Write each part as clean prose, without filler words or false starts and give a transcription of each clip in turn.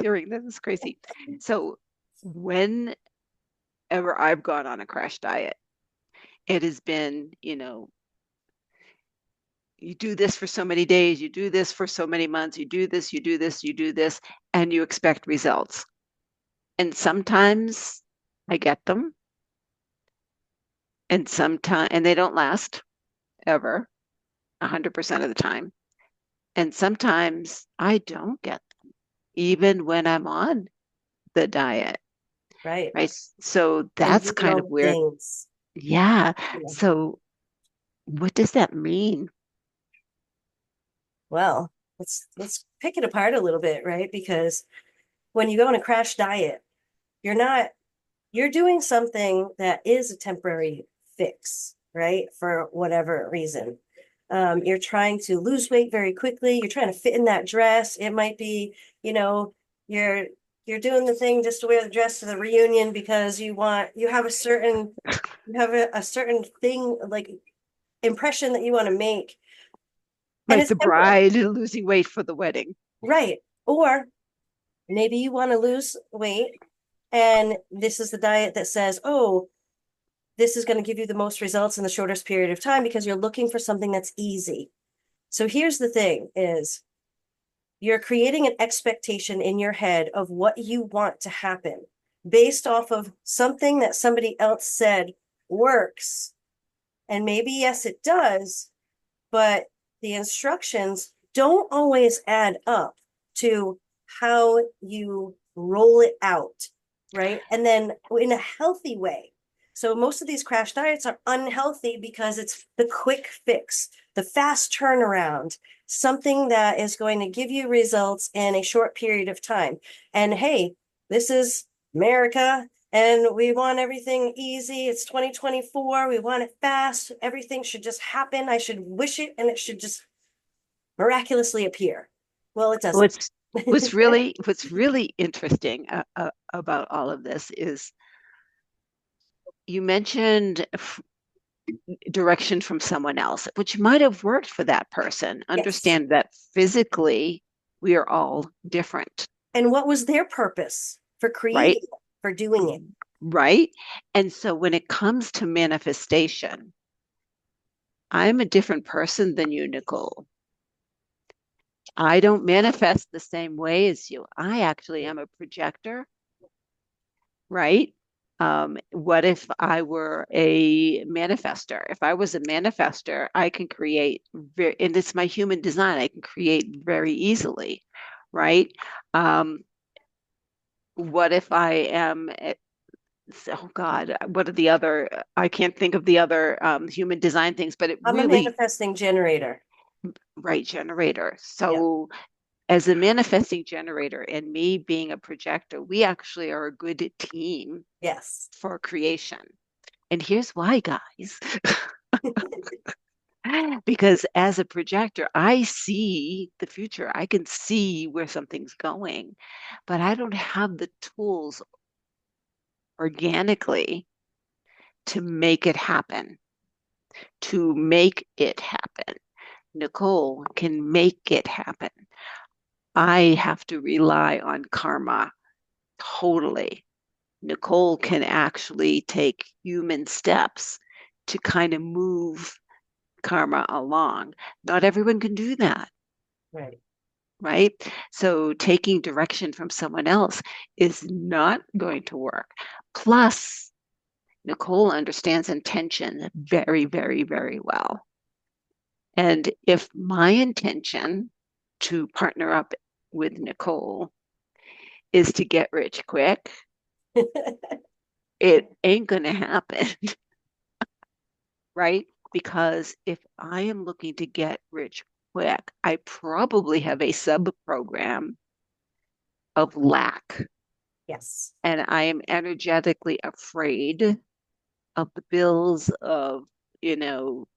hearing this is crazy. So whenever I've gone on a crash diet, it has been, you do this for so many days, you do this for so many months, you do this, you do this, you do this, and you expect results. And sometimes I get them, and sometimes, and they don't last ever, 100% of the time. And sometimes I don't get them, even when I'm on the diet, Right. right? So And that's doing kind all of the weird. things. Yeah. Yeah. So what does that mean? Well, let's pick it apart a little bit, right? Because when you go on a crash diet, you're not you're doing something that is a temporary fix, right? For whatever reason. You're trying to lose weight very quickly. You're trying to fit in that dress. It might be, you know, you're you're doing the thing just to wear the dress to the reunion because you have a certain thing like impression that you want to make, and Like it's the temporary, bride losing weight for the wedding. right? Or maybe you want to lose weight, and this is the diet that says, oh, this is going to give you the most results in the shortest period of time because you're looking for something that's easy. So here's the thing is you're creating an expectation in your head of what you want to happen based off of something that somebody else said works. And maybe, yes, it does, but the instructions don't always add up to how you roll it out, right? And then in a healthy way. So most of these crash diets are unhealthy because it's the quick fix, the fast turnaround, something that is going to give you results in a short period of time. And hey, this is America and we want everything easy. It's 2024. We want it fast. Everything should just happen. I should wish it and it should just miraculously appear. Well, it doesn't. What's what's really interesting about all of this is you mentioned direction from someone else, which might have worked for that person. Yes. Understand that physically we are all different, And what was their purpose for right? creating it, for doing it? Right. And so when it comes to manifestation, I'm a different person than you, Nicole. I don't manifest the same way as you. I actually am a projector, right? What if I were a manifester? If I was a manifester, I can create and it's my human design, I can create very easily, right? Um, what if I am, oh God, what are the other, I can't think of the other human design things, but it I'm a really, manifesting generator. right, generator. Yeah. So as a manifesting generator and me being a projector, we actually are a good team Yes. for creation. And here's why, guys. Because as a projector, I see the future. I can see where something's going, but I don't have the tools organically to make it happen, to make it happen. Nicole can make it happen. I have to rely on karma totally. Nicole can actually take human steps to kind of move karma along. Not everyone can do that, Right. right? So taking direction from someone else is not going to work. Plus, Nicole understands intention very, very, very well. And if my intention to partner up with Nicole is to get rich quick, it ain't going to happen, right? Because if I am looking to get rich quick, I probably have a sub program of lack. Yes. And I am energetically afraid of the bills of, you know,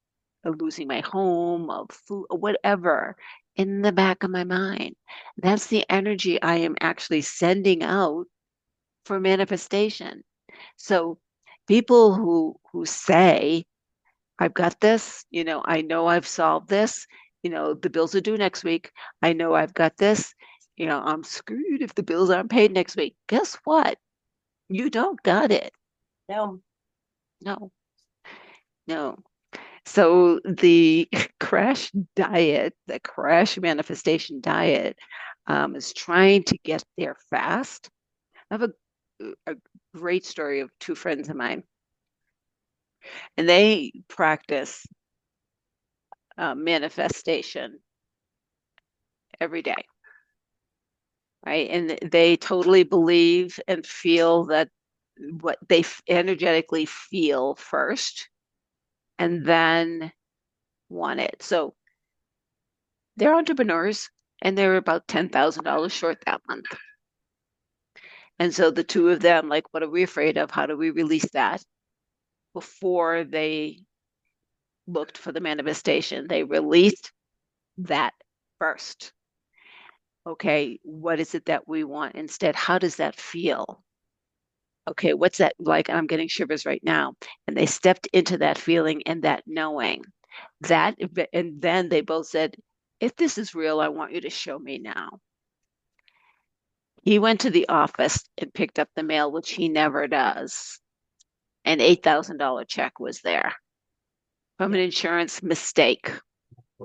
of losing my home, of food, whatever in the back of my mind. That's the energy I am actually sending out for manifestation. So people who say, I've got this, I know I've solved this, the bills are due next week. I know I've got this. I'm screwed if the bills aren't paid next week. Guess what? You don't got it. No. No, no. So the crash diet, the crash manifestation diet, is trying to get there fast. I have a great story of two friends of mine, and they practice manifestation every day, right? And they totally believe and feel that what they energetically feel first and then want it. So they're entrepreneurs and they're about $10,000 short that month. And so the two of them, like, what are we afraid of? How do we release that? Before they looked for the manifestation, they released that first. Okay, what is it that we want instead? How does that feel? Okay, what's that like? I'm getting shivers right now. And they stepped into that feeling and that knowing that, and then they both said, if this is real, I want you to show me now. He went to the office and picked up the mail, which he never does. An $8,000 check was there from an Yep. insurance mistake.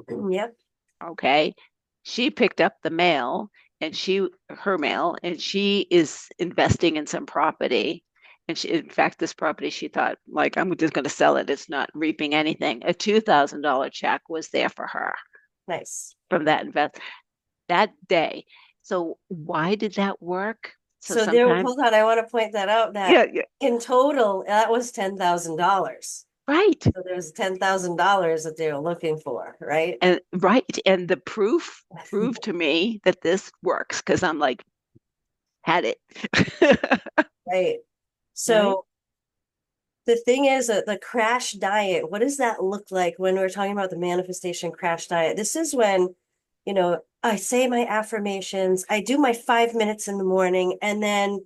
Yep. Okay. She picked up the mail and her mail, and she is investing in some property. And in fact, this property, she thought, like, I'm just going to sell it. It's not reaping anything. A $2,000 check was there for her Nice. from that invest that day. So why did that work? So So there, sometimes, hold on, I want to point that out that yeah, yeah, in total, that was $10,000. right. So there's $10,000 that they were looking for, right? And right. And the proof proved to me that this works because I'm like, had it. Right. Right. So the thing is that the crash diet, what does that look like when we're talking about the manifestation crash diet? This is when, I say my affirmations, I do my 5 minutes in the morning, and then,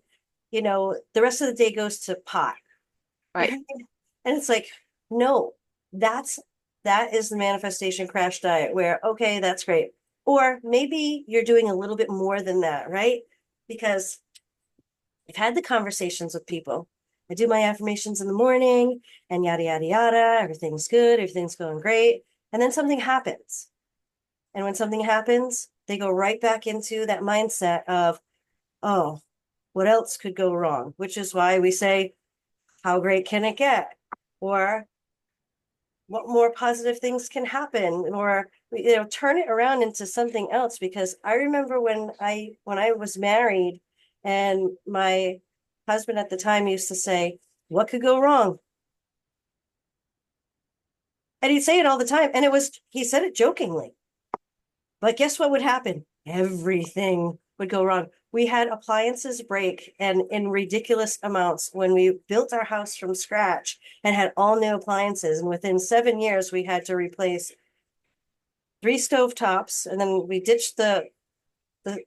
the rest of the day goes to pot. Right. Right? And it's like, no, that's that is the manifestation crash diet where, okay, that's great. Or maybe you're doing a little bit more than that, right? Because I've had the conversations with people. I do my affirmations in the morning and yada, yada, yada. Everything's good. Everything's going great. And then something happens. And when something happens, they go right back into that mindset of, oh, what else could go wrong? Which is why we say, how great can it get? Or what more positive things can happen? Or, turn it around into something else. Because I remember when I was married and my husband at the time used to say, what could go wrong? And he'd say it all the time. And he said it jokingly. But guess what would happen? Everything would go wrong. We had appliances break and in ridiculous amounts when we built our house from scratch and had all new appliances. And within 7 years, we had to replace 3 stove tops. And then we ditched the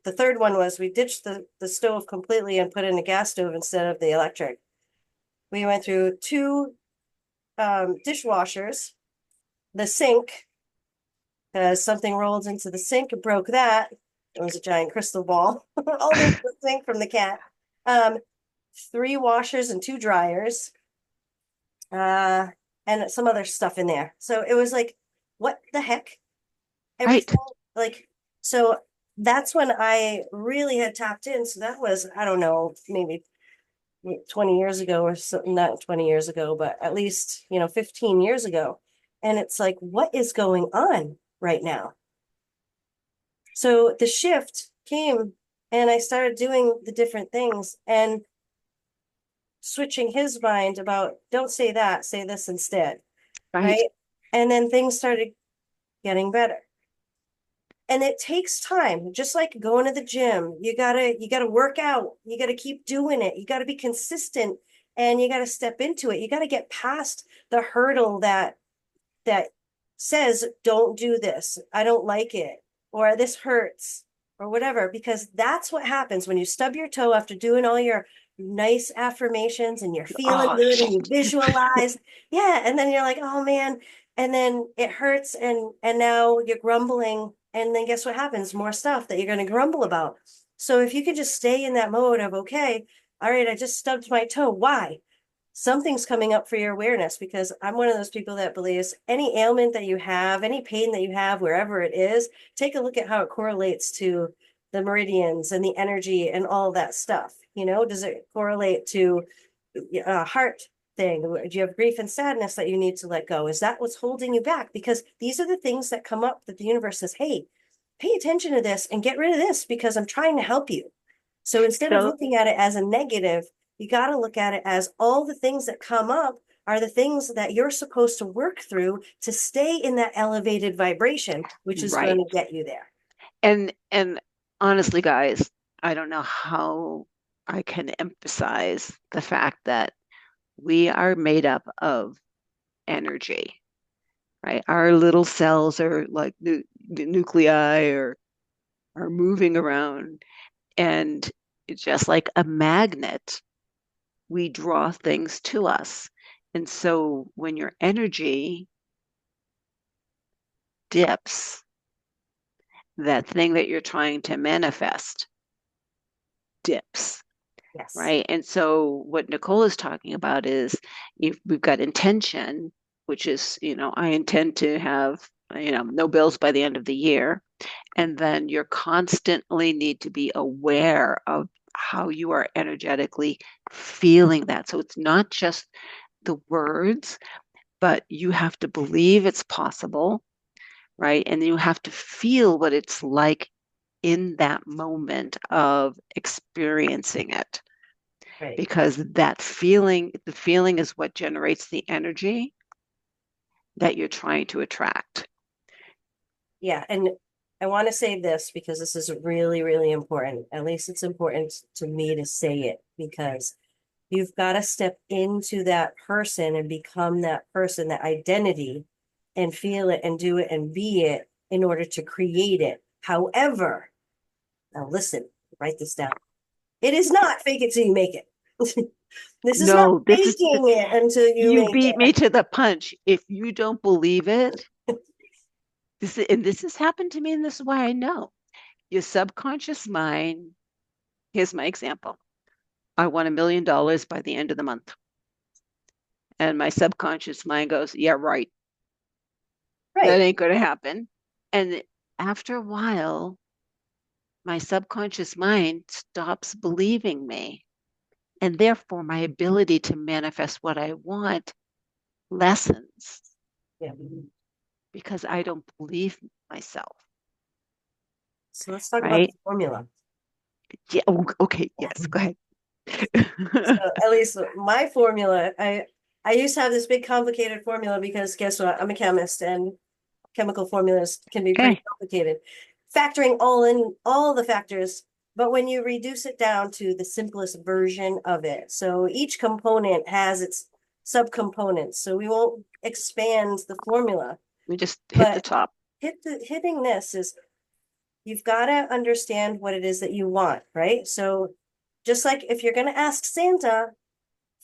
third one was we ditched the stove completely and put in a gas stove instead of the electric. We went through 2 dishwashers, the sink, something rolled into the sink and broke that. It was a giant crystal ball all into the sink from the cat. Um, 3 washers and 2 dryers, uh, and some other stuff in there. So it was like, what the heck? Right. Everything like so. That's when I really had tapped in. So that was, I don't know, maybe 20 years ago or something, not 20 years ago, but at least, 15 years ago. And it's like, what is going on right now? So the shift came and I started doing the different things and switching his mind about, don't say that, say this instead. Right. Right. And then things started getting better. And it takes time, just like going to the gym. You gotta work out, you gotta keep doing it, you gotta be consistent, and you gotta step into it. You gotta get past the hurdle that says, don't do this, I don't like it, or this hurts, or whatever, because that's what happens when you stub your toe after doing all your nice affirmations and you're feeling Oh, good and you visualize. Yeah. And then you're like, oh man. And then it hurts and now you're grumbling And then guess what happens? More stuff that you're going to grumble about. So if you could just stay in that mode of, okay, all right, I just stubbed my toe. Why? Something's coming up for your awareness, because I'm one of those people that believes any ailment that you have, any pain that you have, wherever it is, take a look at how it correlates to the meridians and the energy and all that stuff. Does it correlate to a heart thing? Do you have grief and sadness that you need to let go? Is that what's holding you back? Because these are the things that come up that the universe says, hey, pay attention to this and get rid of this because I'm trying to help you. So instead of So, looking at it as a negative, you got to look at it as all the things that come up are the things that you're supposed to work through to stay in that elevated vibration, which is going right. to get you there. And honestly, guys, I don't know how I can emphasize the fact that we are made up of energy, right? Our little cells are like nuclei or are moving around, and it's just like a magnet, we draw things to us. And so when your energy dips, that thing that you're trying to manifest dips, Yes. right? And so what Nicole is talking about is if we've got intention, which is, I intend to have, no bills by the end of the year. And then you're constantly need to be aware of how you are energetically feeling that. So it's not just the words, but you have to believe it's possible, right? And you have to feel what it's like in that moment of experiencing it, Right. because that feeling, the feeling is what generates the energy that you're trying to attract. Yeah. And I want to say this because this is really, really important. At least it's important to me to say it, because you've got to step into that person and become that person, that identity, and feel it and do it and be it in order to create it. However, now listen, write this down. It is not fake it till you make it. This is not No, faking it until you you make beat me it. to the punch. If you don't believe it, this has happened to me, and this is why I know. Your subconscious mind, here's my example. I want $1 million by the end of the month. And my subconscious mind goes, yeah, right. That Right. ain't going to happen. And after a while, my subconscious mind stops believing me. And therefore, my ability to manifest what I want lessens Yeah. because I don't believe myself, So let's talk about the right? formula. Yeah. Okay. Yes. Go ahead. So at least my formula, I used to have this big complicated formula because guess what? I'm a chemist and chemical formulas can be pretty Okay. complicated. Factoring all in all the factors, but when you reduce it down to the simplest version of it, so each component has its subcomponents. So we won't expand the formula, We just hit the but top. hitting this is you've got to understand what it is that you want, right? So just like if you're going to ask Santa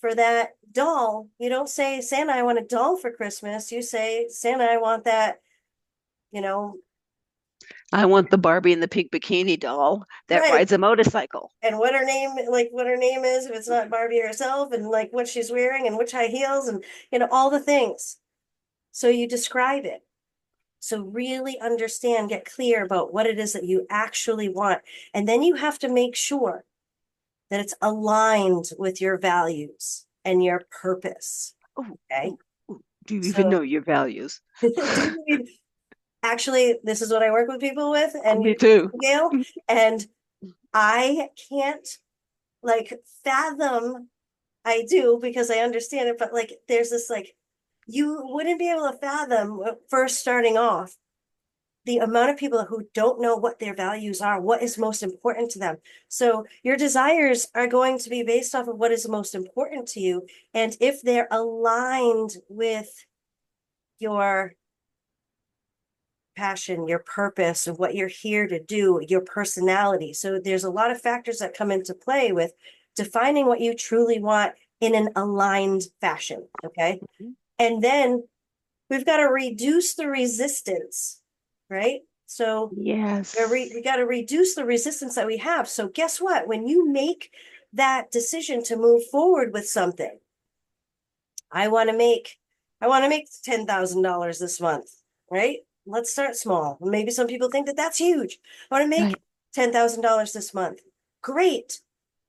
for that doll, you don't say, Santa, I want a doll for Christmas. You say, Santa, I want that, you know, I want the Barbie in the pink bikini doll that right. rides a motorcycle. And what her name is, if it's not Barbie herself, and like what she's wearing and which high heels and, all the things. So you describe it. So really understand, get clear about what it is that you actually want. And then you have to make sure that it's aligned with your values and your purpose. Oh, Okay. oh, oh. Do you even So know your values? actually, this is what I work with people with, Oh, and me you, too. Gail, and I can't like fathom. I do because I understand it, but like there's this like you wouldn't be able to fathom first starting off the amount of people who don't know what their values are, what is most important to them. So your desires are going to be based off of what is most important to you. And if they're aligned with your passion, your purpose, and what you're here to do, your personality. So there's a lot of factors that come into play with defining what you truly want in an aligned fashion. Okay. And then we've got to reduce the resistance, right? So Yes. we got to reduce the resistance that we have. So guess what? When you make that decision to move forward with something, I want to make I want to make $10,000 this month, right? Let's start small. Maybe some people think that that's huge. I want to make Right. $10,000 this month. Great.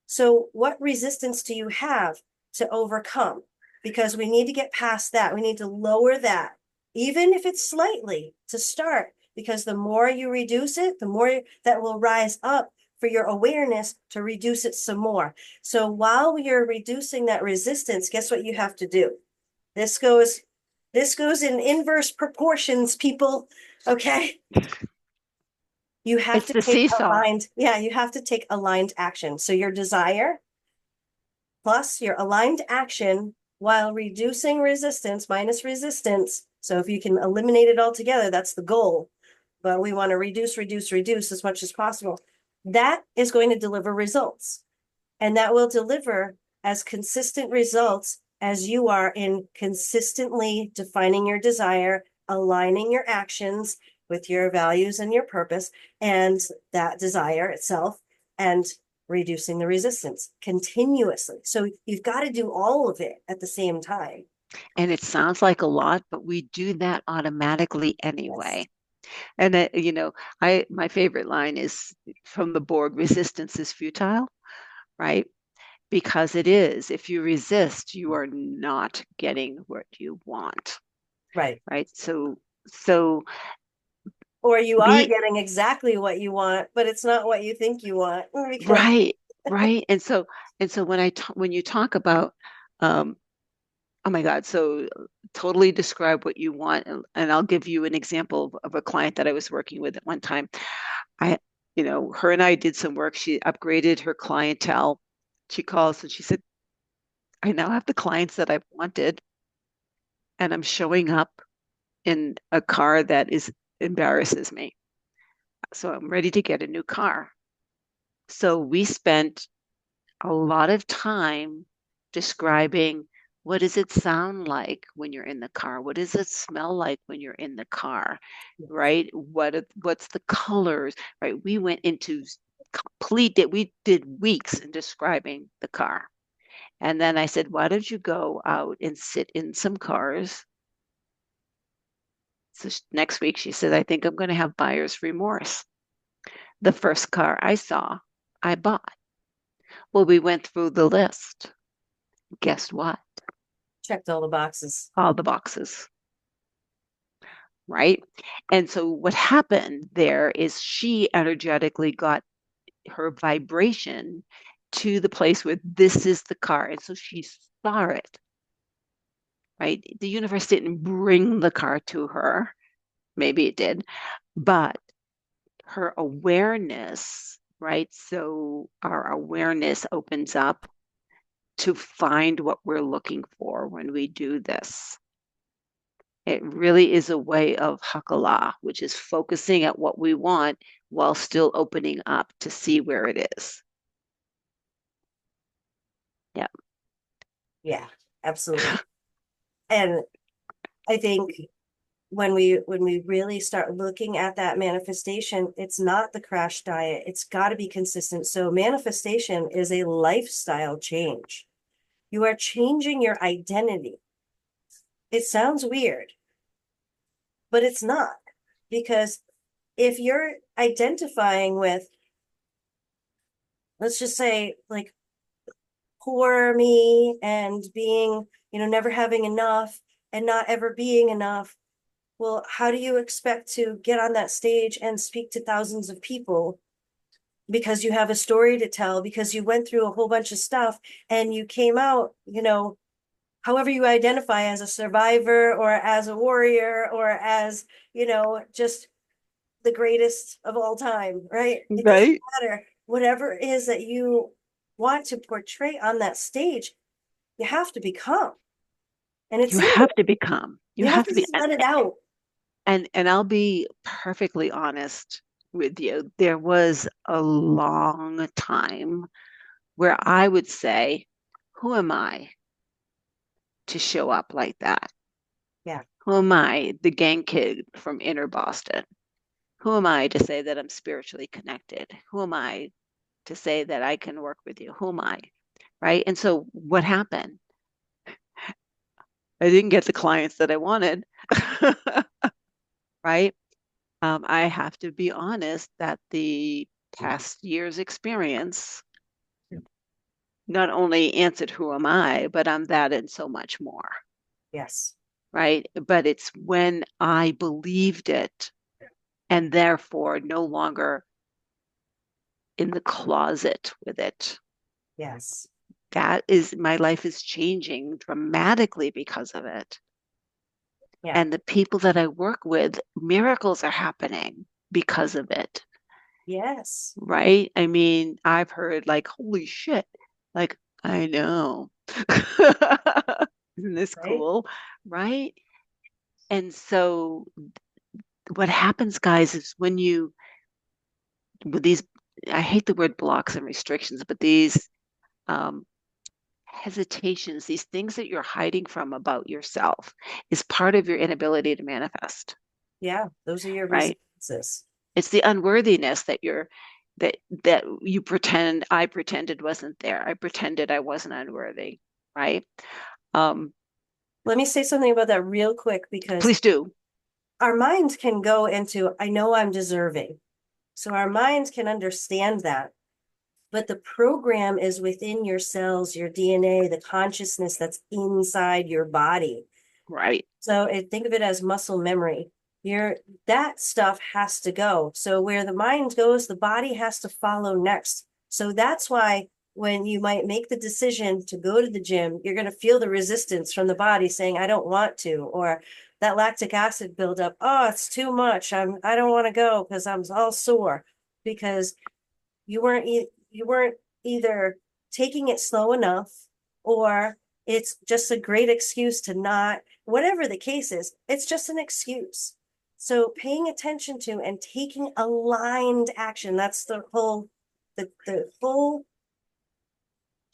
So what resistance do you have to overcome? Because we need to get past that. We need to lower that, even if it's slightly to start, because the more you reduce it, the more that will rise up for your awareness to reduce it some more. So while you're reducing that resistance, guess what you have to do? This goes this goes in inverse proportions, people. Okay. You have It's to the take seesaw. aligned, yeah, you have to take aligned action. So your desire plus your aligned action while reducing resistance minus resistance. So if you can eliminate it altogether, that's the goal. But we want to reduce as much as possible. That is going to deliver results. And that will deliver as consistent results as you are in consistently defining your desire, aligning your actions with your values and your purpose, and that desire itself, and reducing the resistance continuously. So you've got to do all of it at the same time. And it sounds like a lot, but we do that automatically Yes. anyway. And I my favorite line is from the board, resistance is futile, right? Because it is. If you resist, you are not getting what you want, Right. right? So Or you are be getting exactly what you want, but it's not what you think you want because right, right. And so when you talk about oh my God, so totally describe what you want, and I'll give you an example of a client that I was working with at one time. I, her and I did some work. She upgraded her clientele. She calls and she said, I now have the clients that I've wanted, and I'm showing up in a car that is embarrasses me. So I'm ready to get a new car. So we spent a lot of time describing what does it sound like when you're in the car? What does it smell like when you're in the car? Right? What's the colors? Right? We went into we did weeks in describing the car. And then I said, why don't you go out and sit in some cars? So next week she said, I think I'm going to have buyer's remorse. The first car I saw, I bought. Well, we went through the list. Guess what? checked all the boxes. All the boxes, right? And so what happened there is she energetically got her vibration to the place where this is the car. And so she saw it, right? The universe didn't bring the car to her. Maybe it did, but her awareness, right? So our awareness opens up to find what we're looking for when we do this. It really is a way of hakala, which is focusing at what we want while still opening up to see where it is. Yeah. Yeah, absolutely. And I think when we really start looking at that manifestation, it's not the crash diet. It's got to be consistent. So manifestation is a lifestyle change. You are changing your identity. It sounds weird, but it's not. Because if you're identifying with, let's just say, like poor me and being, never having enough and not ever being enough, well, how do you expect to get on that stage and speak to thousands of people because you have a story to tell, because you went through a whole bunch of stuff and you came out, however you identify as a survivor or as a warrior or as, just the greatest of all time, right? It doesn't Right. matter. Whatever it is that you want to portray on that stage, you have to become. And it's You in have you. to become. You You have have to to be. just let it out. And I'll be perfectly honest with you. There was a long time where I would say, who am I to show up like that? Yeah. Who am I, the gang kid from inner Boston? Who am I to say that I'm spiritually connected? Who am I to say that I can work with you? Who am I? Right. And so what happened? I didn't get the clients that I wanted. Right. I have to be honest that the past year's experience not only answered who am I, but I'm that and so much more. Yes. Right. But it's when I believed it and therefore no longer in the closet with it. Yes. That is, my life is changing dramatically because of it. Yeah. And the people that I work with, miracles are happening because of it. Yes. Right? I mean, I've heard like, holy shit, like, I know. Isn't this Right. cool? Right? And so what happens, guys, is when you, with these, I hate the word blocks and restrictions, but these um, hesitations, these things that you're hiding from about yourself is part of your inability to manifest, Yeah. Those are your right? resistances. It's the unworthiness that you're that you pretend I pretended wasn't there. I pretended I wasn't unworthy, right? Um, Let me say something about that real quick because please do. our minds can go into, I know I'm deserving. So our minds can understand that. But the program is within your cells, your DNA, the consciousness that's inside your body. Right, So think of it as muscle memory. Your that stuff has to go. So where the mind goes, the body has to follow next. So that's why when you might make the decision to go to the gym, you're going to feel the resistance from the body saying, I don't want to, or that lactic acid buildup. Oh, it's too much. I don't want to go because I'm all sore because you weren't either taking it slow enough or it's just a great excuse to not, whatever the case is, it's just an excuse. So paying attention to and taking aligned action, that's the whole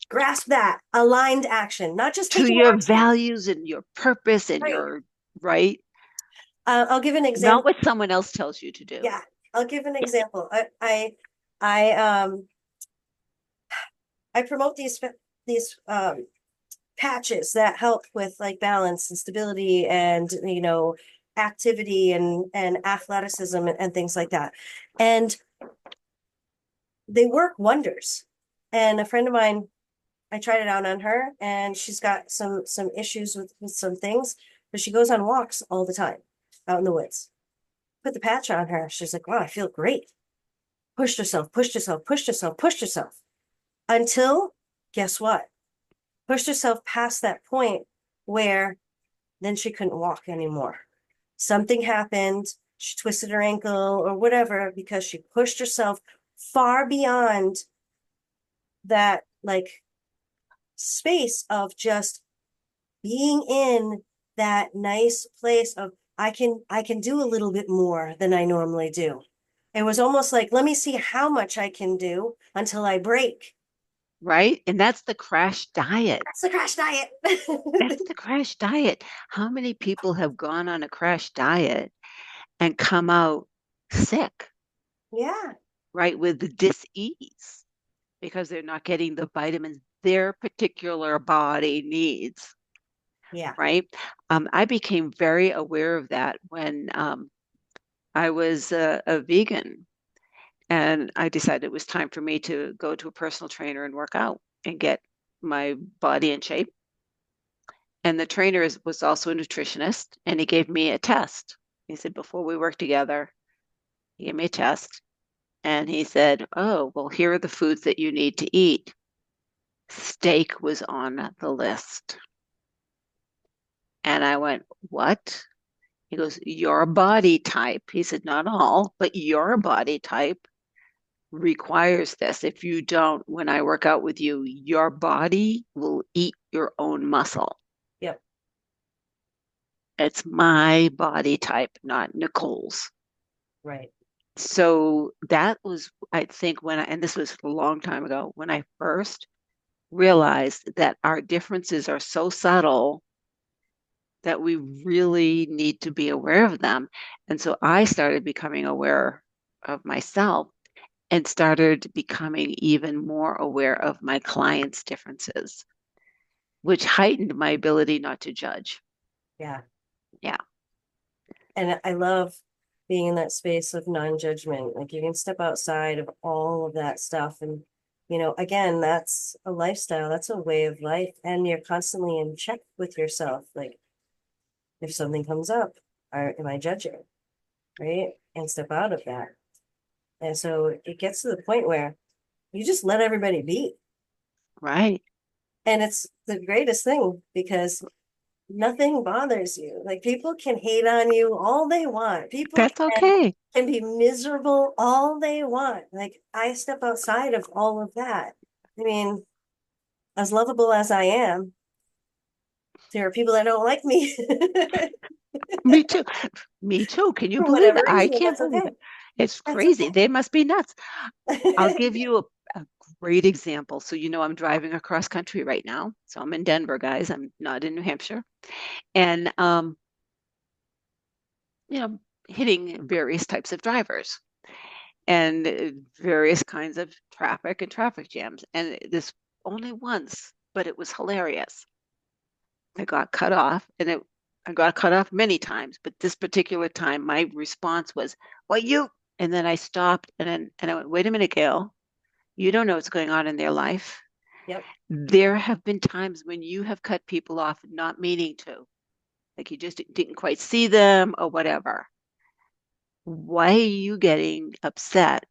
grasp, that aligned action, not just to taking your action. values and your purpose and Right. your right, I'll give an not example. what someone else tells you to do. Yeah, I'll give an Yeah, example. I I promote these patches that help with like balance and stability and activity and athleticism and things like that, and they work wonders. And a friend of mine, I tried it out on her, and she's got some issues with some things, but she goes on walks all the time out in the woods. Put the patch on her, she's like, wow, I feel great. Pushed herself, pushed herself, pushed herself, pushed herself, until, guess what, pushed herself past that point where then she couldn't walk anymore. Something happened. She twisted her ankle or whatever because she pushed herself far beyond that, like, space of just being in that nice place of I can do a little bit more than I normally do. It was almost like, let me see how much I can do until I break. right. And that's the crash diet. That's the crash diet. That's the crash diet. How many people have gone on a crash diet and come out sick, Yeah. right, with the dis-ease because they're not getting the vitamins their particular body needs, Yeah. right? I became very aware of that when I was a vegan and I decided it was time for me to go to a personal trainer and work out and get my body in shape. And the trainer was also a nutritionist and he gave me a test. He said, before we work together, he gave me a test and he said, oh, well, here are the foods that you need to eat. Steak was on the list. And I went, what? He goes, your body type. He said, not all, but your body type requires this. If you don't, when I work out with you, your body will eat your own muscle. Yep. It's my body type, not Nicole's. Right. So that was, I think, and this was a long time ago, when I first realized that our differences are so subtle that we really need to be aware of them. And so I started becoming aware of myself and started becoming even more aware of my clients' differences, which heightened my ability not to judge. Yeah. Yeah, And I love being in that space of non-judgment. Like you can step outside of all of that stuff. And, again, that's a lifestyle, that's a way of life. And you're constantly in check with yourself. Like if something comes up, am I judging? Right? And step out of that. And so it gets to the point where you just let everybody be. right. And it's the greatest thing because nothing bothers you. Like people can hate on you all they want. People That's okay. can be miserable all they want. Like I step outside of all of that. I mean, as lovable as I am, there are people that don't like me Me too. Me too. Can you for believe whatever it? I reason. can't That's believe okay. it. It's That's crazy. They must be nuts. I'll okay. give you a great example. So, I'm driving across country right now. So I'm in Denver, guys. I'm not in New Hampshire. And, you know, hitting various types of drivers and various kinds of traffic and traffic jams. And this only once, but it was hilarious. I got cut off and I got cut off many times, but this particular time my response was, "Well, you," and then I stopped and I went, "Wait a minute, Gail. You don't know what's going on in their life. Yep. There have been times when you have cut people off not meaning to, like you just didn't quite see them or whatever. Why are you getting upset?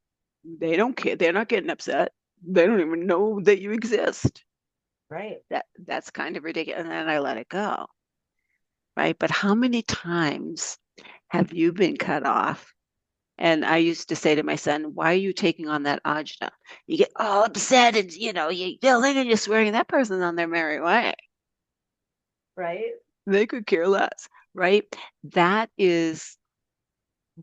They don't care. They're not getting upset. They don't even know that you exist. Right. That's kind of ridiculous." And then I let it go, right? But how many times have you been cut off? And I used to say to my son, "Why are you taking on that ajna? You get all upset and you're yelling and you're swearing. That person's on their merry way. Right. They could care less, right?" That is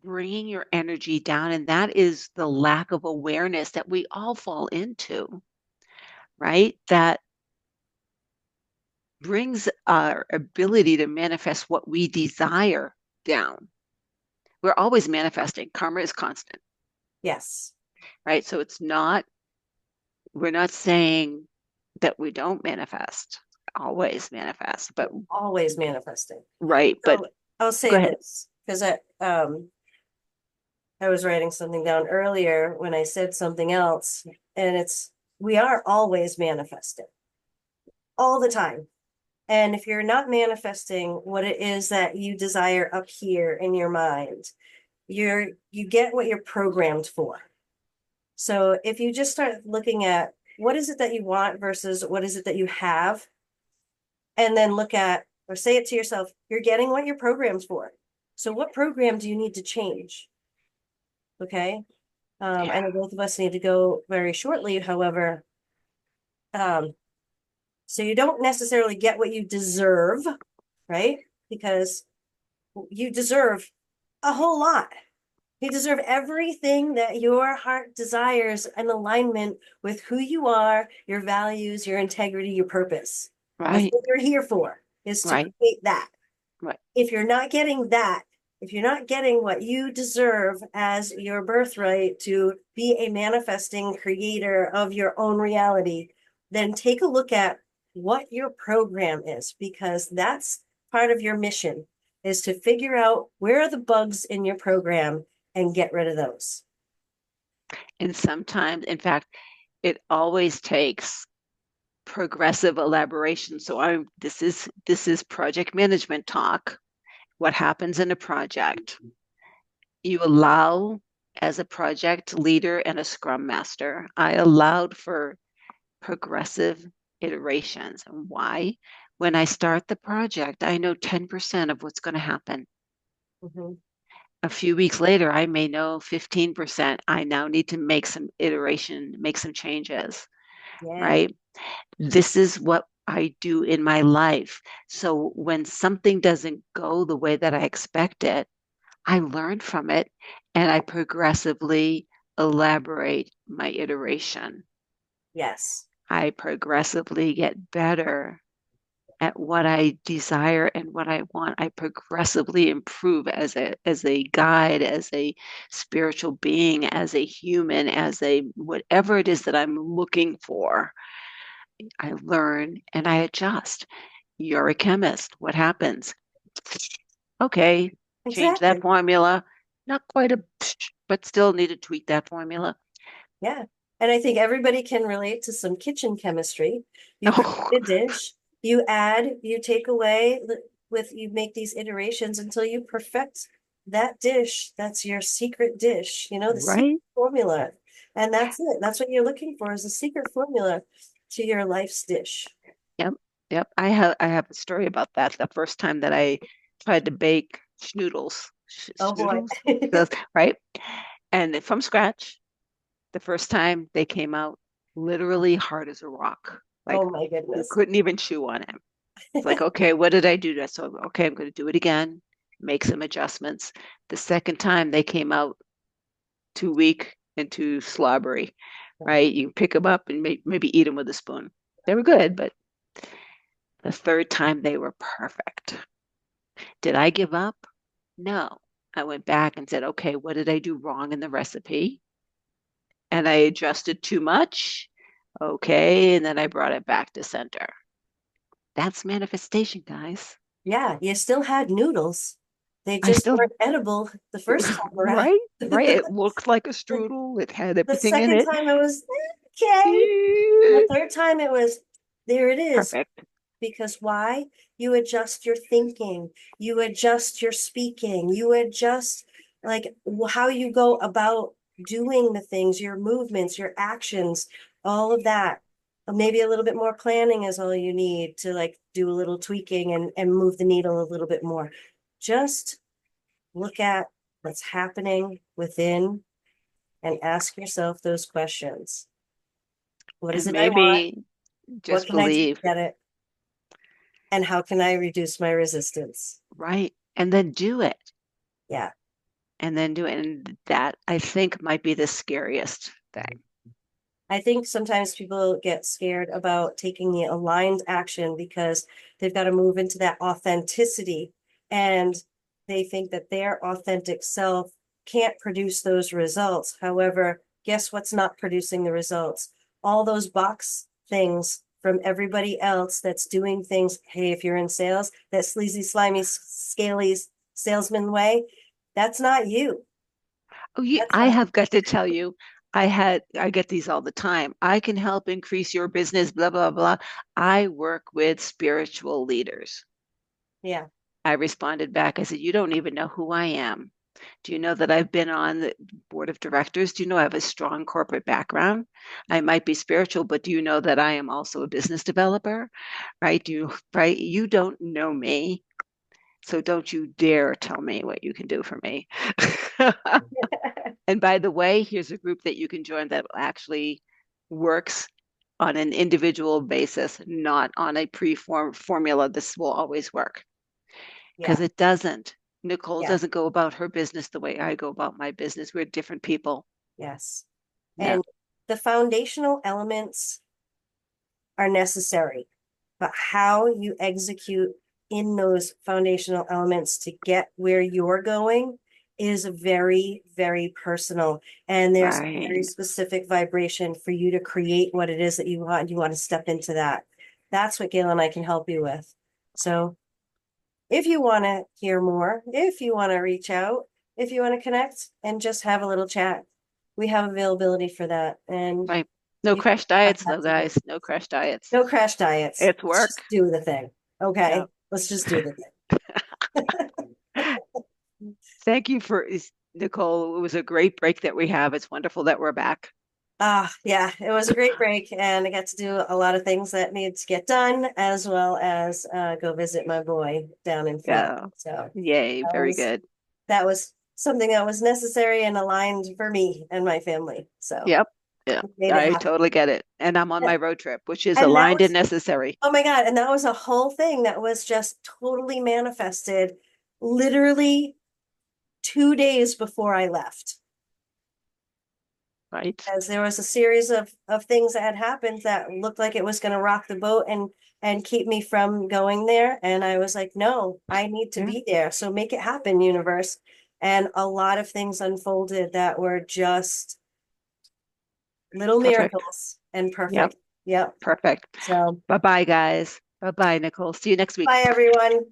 bringing your energy down, and that is the lack of awareness that we all fall into, right? That brings our ability to manifest what we desire down. We're always manifesting. Karma is constant, Yes. right? So we're not saying that we don't manifest, always manifest, but Always manifesting. right. But So I'll go say ahead. this because I was writing something down earlier when I said something else, and it's we are always manifesting all the time. And if you're not manifesting what it is that you desire up here in your mind, you get what you're programmed for. So if you just start looking at what is it that you want versus what is it that you have, and then look at or say it to yourself, you're getting what you're programmed for. So what program do you need to change? Okay. I Yeah, know both of us need to go very shortly, however, um, so you don't necessarily get what you deserve, right? Because you deserve a whole lot. You deserve everything that your heart desires in alignment with who you are, your values, your integrity, your purpose. That's right, what you're here for, is to right, create that. right. If you're not getting that, if you're not getting what you deserve as your birthright to be a manifesting creator of your own reality, then take a look at what your program is, because that's part of your mission is to figure out where are the bugs in your program and get rid of those. And sometimes, in fact, it always takes progressive elaboration. So this is project management talk. What happens in a project? You allow, as a project leader and a scrum master, I allowed for progressive iterations. And why? When I start the project, I know 10% of what's going to happen. Mhm. A few weeks later, I may know 15%. I now need to make some iteration, make some changes, Yeah. right? This is what I do in my life. So when something doesn't go the way that I expect it, I learn from it and I progressively elaborate my iteration. Yes. I progressively get better at what I desire and what I want, I progressively improve as a guide, as a spiritual being, as a human, as a whatever it is that I'm looking for. I learn and I adjust. You're a chemist. What happens? Okay, change that Exactly. formula. Not quite a, but still need to tweak that formula. Yeah. And I think everybody can relate to some kitchen chemistry. You create Oh, a dish, you add, you take away with you make these iterations until you perfect that dish. That's your secret dish, the secret right? formula. And that's it. That's what you're looking for is a secret formula to your life's dish. Yep, yep. I have a story about that. The first time that I tried to bake schnoodles, Oh boy. schnoodles, right? And from scratch, the first time they came out literally hard as a rock. Like Oh my you goodness. couldn't even chew on it. It's like, okay, what did I do? So, okay, I'm going to do it again, make some adjustments. The second time they came out too weak and too slobbery, right? You pick them up and maybe eat them with a spoon. They were good, but the third time they were perfect. Did I give up? No. I went back and said, okay, what did I do wrong in the recipe? And I adjusted too much. Okay. And then I brought it back to center. That's manifestation, guys. Yeah, you still had noodles. They I just still, weren't edible the first time around. right? Right. It looked like a strudel. It had The everything in second it. time it was okay. The third time it was there it is. Perfect. Because why? You adjust your thinking, you adjust your speaking, you adjust like how you go about doing the things, your movements, your actions, all of that. Maybe a little bit more planning is all you need to like do a little tweaking and move the needle a little bit more. Just look at what's happening within and ask yourself those questions. What is And it I want? maybe What just can I do to believe, get it? And how can I reduce my resistance? right? And then do it. Yeah. And then do it. And that I think might be the scariest thing. I think sometimes people get scared about taking the aligned action because they've got to move into that authenticity and they think that their authentic self can't produce those results. However, guess what's not producing the results? All those box things from everybody else that's doing things. Hey, if you're in sales, that sleazy, slimy, scaly salesman way, that's not you. Oh, That's I not, have got to tell you, I get these all the time. I can help increase your business, blah, blah, blah. I work with spiritual leaders. yeah, I responded back. I said, you don't even know who I am. Do you know that I've been on the board of directors? Do you know I have a strong corporate background? I might be spiritual, but do you know that I am also a business developer? Right? Right? You don't know me. So don't you dare tell me what you can do for me. And by the way, here's a group that you can join that actually works on an individual basis, not on a pre-form formula. This will always work because yeah, it doesn't. Nicole yeah, doesn't go about her business the way I go about my business. We're different people. yes. Yeah. And the foundational elements are necessary, but how you execute in those foundational elements to get where you're going is very, very personal. And there's a very Right. specific vibration for you to create what it is that you want. You want to step into that. That's what Gail and I can help you with. So if you want to hear more, if you want to reach out, if you want to connect and just have a little chat, we have availability for that. And Right. No you can crash diets, though, contact me. guys. No crash diets. No crash diets. It's Let's work. just do the thing. Yeah. Okay. Let's just do the Thank you for Nicole. It was a great break that we have. It's wonderful that we're back. Yeah, it was a great break and I got to do a lot of things that need to get done as well as go visit my boy down in Florida. Yeah. So Yay. that Very was good. that was something that was necessary and aligned for me and my family. So Yep. Yeah. we made it I happen. totally get it. And I'm on my road trip, which is And that aligned and was, necessary. oh my God, and that was a whole thing that was just totally manifested literally 2 days before I left. Right. as there was a series of things that had happened that looked like it was going to rock the boat and keep me from going there. And I was like, no, I need to Yeah. be there. So make it happen, universe. And a lot of things unfolded that were just little Perfect. miracles and Yep. perfect. Yep. Perfect. So Bye-bye, guys. Bye-bye, Nicole. See you next week. bye everyone.